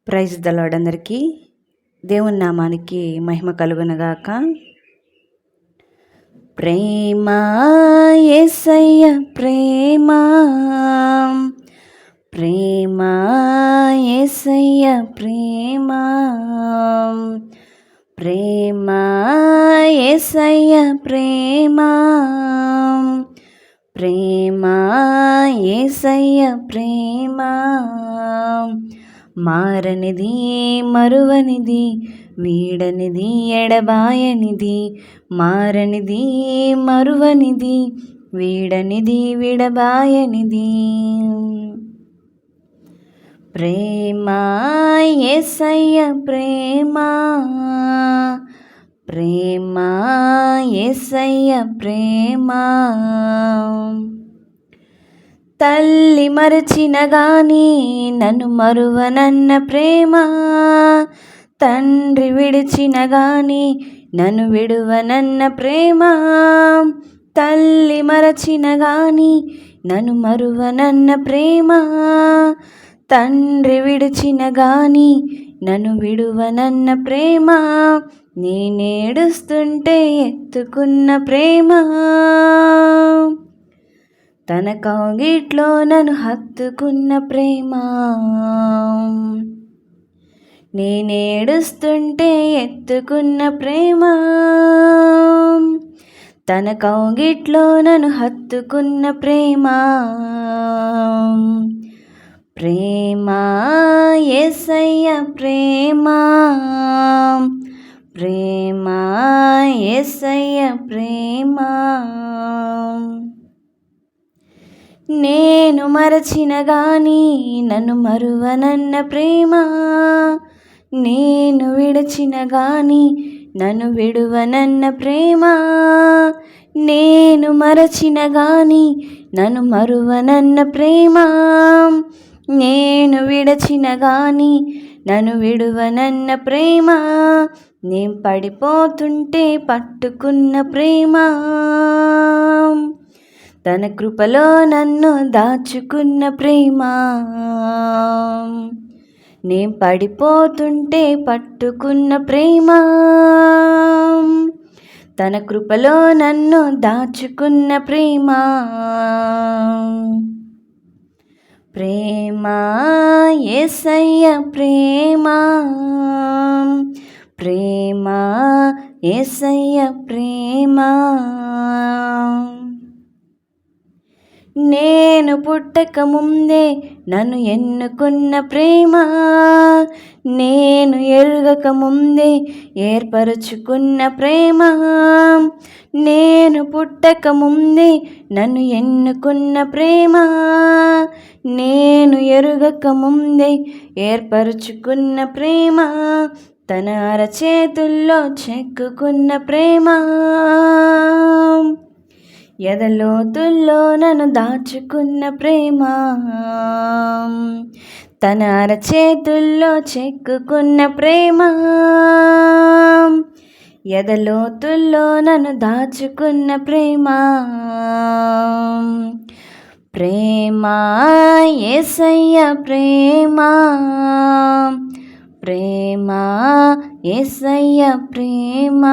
Praise the lord. అందరికీ దేవుని నామానికి మహిమ కలుగునగాక. ప్రేమ యేసయ్య ప్రేమ, ప్రేమ యేసయ్య ప్రేమ, ప్రేమ యేసయ్య ప్రేమ, ప్రేమ యేసయ్య ప్రేమ. మారనిది మరువనిది వీడనిది ఎడబాయనిది, మారనిది మరువనిది వీడనిది విడబాయనిది. ప్రేమ యేసయ్య ప్రేమ, ప్రేమ యేసయ్య ప్రేమ. తల్లి మరచిన గాని నన్ను మరువనన్న ప్రేమ, తండ్రి విడిచిన గాని నన్ను విడువనన్న ప్రేమ. తల్లి మరచిన గాని నన్ను మరువనన్న ప్రేమ, తండ్రి విడిచిన గాని నన్ను విడువనన్న ప్రేమ. నేనేడుస్తుంటే ఎత్తుకున్న ప్రేమ, తన కౌగిట్లో నన్ను హత్తుకున్న ప్రేమ. నేనేడుస్తుంటే ఎత్తుకున్న ప్రేమ, తన కౌగిట్లో నన్ను హత్తుకున్న ప్రేమ. ప్రేమ యేసయ్య ప్రేమ, ప్రేమ యేసయ్య ప్రేమ. నేను మరచిన గాని నన్ను మరువనన్న ప్రేమ, నేను విడిచిన గాని నన్ను విడువనన్న ప్రేమ. నేను మరచిన గాని నన్ను మరువనన్న ప్రేమ, నేను విడచిన గాని నన్ను విడువనన్న ప్రేమ. నేను పడిపోతుంటే పట్టుకున్న ప్రేమ, తన కృపలో నన్ను దాచుకున్న ప్రేమ. నేను పడిపోతుంటే పట్టుకున్న ప్రేమ, తన కృపలో నన్ను దాచుకున్న ప్రేమ. ప్రేమ యేసయ్య ప్రేమ, ప్రేమ యేసయ్య ప్రేమ. నేను పుట్టక ముందే నన్ను ఎన్నుకున్న ప్రేమ, నేను ఎరుగక ముందే ఏర్పరచుకున్న ప్రేమ. నేను పుట్టక ముందే నన్ను ఎన్నుకున్న ప్రేమ, నేను ఎరుగక ముందే ఏర్పరచుకున్న ప్రేమ. తన అరచేతుల్లో చెక్కుకున్న ప్రేమ, ఎదలోతుల్లో నన్ను దాచుకున్న ప్రేమ. తన అరచేతుల్లో చెక్కుకున్న ప్రేమ, ఎదలోతుల్లో నన్ను దాచుకున్న ప్రేమ. ప్రేమ యేసయ్య ప్రేమ, ప్రేమ యేసయ్య ప్రేమ.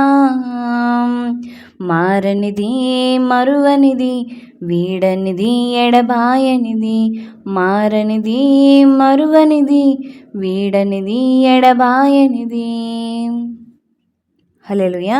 మారనిది మరువనిది వీడనిది ఎడబాయనిది, మారనిది మరువనిది వీడనిది ఎడబాయనిది. హల్లెలూయా.